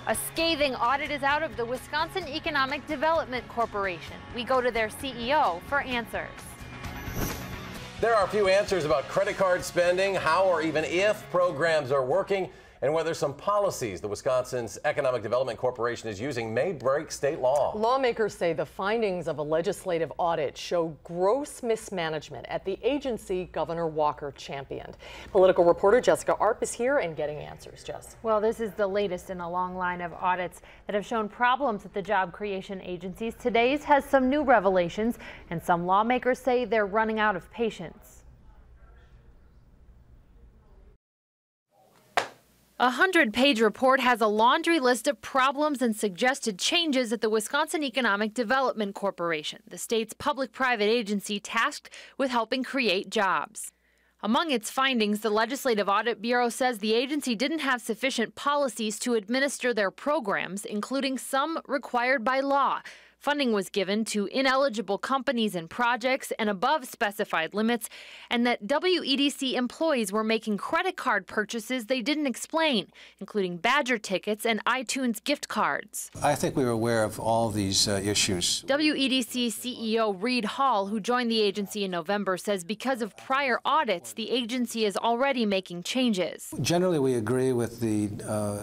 A scathing audit is out of the Wisconsin Economic Development Corporation. We go to their CEO for answers. There are a few answers about credit card spending, how or even if programs are working, and whether some policies the Wisconsin's Economic Development Corporation is using may break state law. Lawmakers say the findings of a legislative audit show gross mismanagement at the agency Governor Walker championed. Political reporter Jessica Arp is here and getting answers. Jess. Well, this is the latest in a long line of audits that have shown problems at the job creation agencies. Today's has some new revelations, and some lawmakers say they're running out of patience. A 100-page report has a laundry list of problems and suggested changes at the Wisconsin Economic Development Corporation, the state's public-private agency tasked with helping create jobs. Among its findings, the Legislative Audit Bureau says the agency didn't have sufficient policies to administer their programs, including some required by law. Funding was given to ineligible companies and projects and above specified limits, and that WEDC employees were making credit card purchases they didn't explain, including Badger tickets and iTunes gift cards. I think we were aware of all these issues. WEDC CEO Reed Hall, who joined the agency in November, says because of prior audits, the agency is already making changes. Generally, we agree with the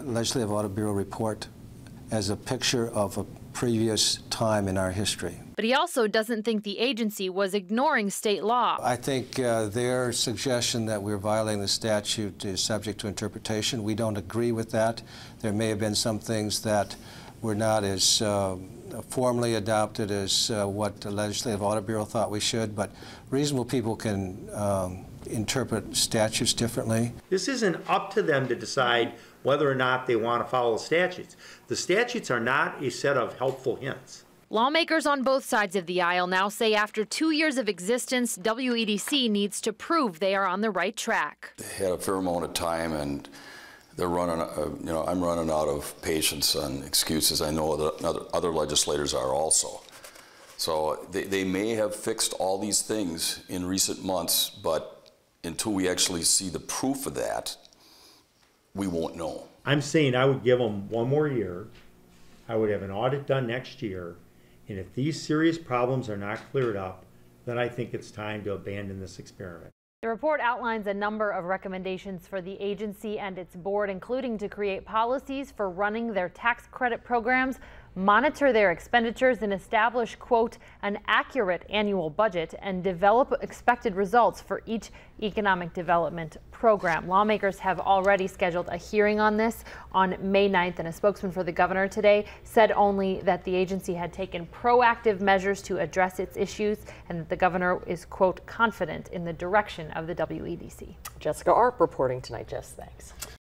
Legislative Audit Bureau report as a picture of a previous time in our history. But he also doesn't think the agency was ignoring state law. I think their suggestion that we're violating the statute is subject to interpretation. We don't agree with that. There may have been some things that were not as formally adopted as what the Legislative Audit Bureau thought we should, but reasonable people can interpret statutes differently. This isn't up to them to decide whether or not they want to follow the statutes. The statutes are not a set of helpful hints. Lawmakers on both sides of the aisle now say after 2 years of existence, WEDC needs to prove they are on the right track. They had a fair amount of time, and they're running, I'm running out of patience and excuses. I know that other legislators are also. So they may have fixed all these things in recent months, but until we actually see the proof of that, we won't know. I'm saying I would give them one more year. I would have an audit done next year. And if these serious problems are not cleared up, then I think it's time to abandon this experiment. The report outlines a number of recommendations for the agency and its board, including to create policies for running their tax credit programs, monitor their expenditures, and establish, quote, an accurate annual budget and develop expected results for each economic development program. Lawmakers have already scheduled a hearing on this on May 9th, and a spokesman for the governor today said only that the agency had taken proactive measures to address its issues and that the governor is, quote, confident in the direction of the WEDC. Jessica Arp reporting tonight. Jess, thanks.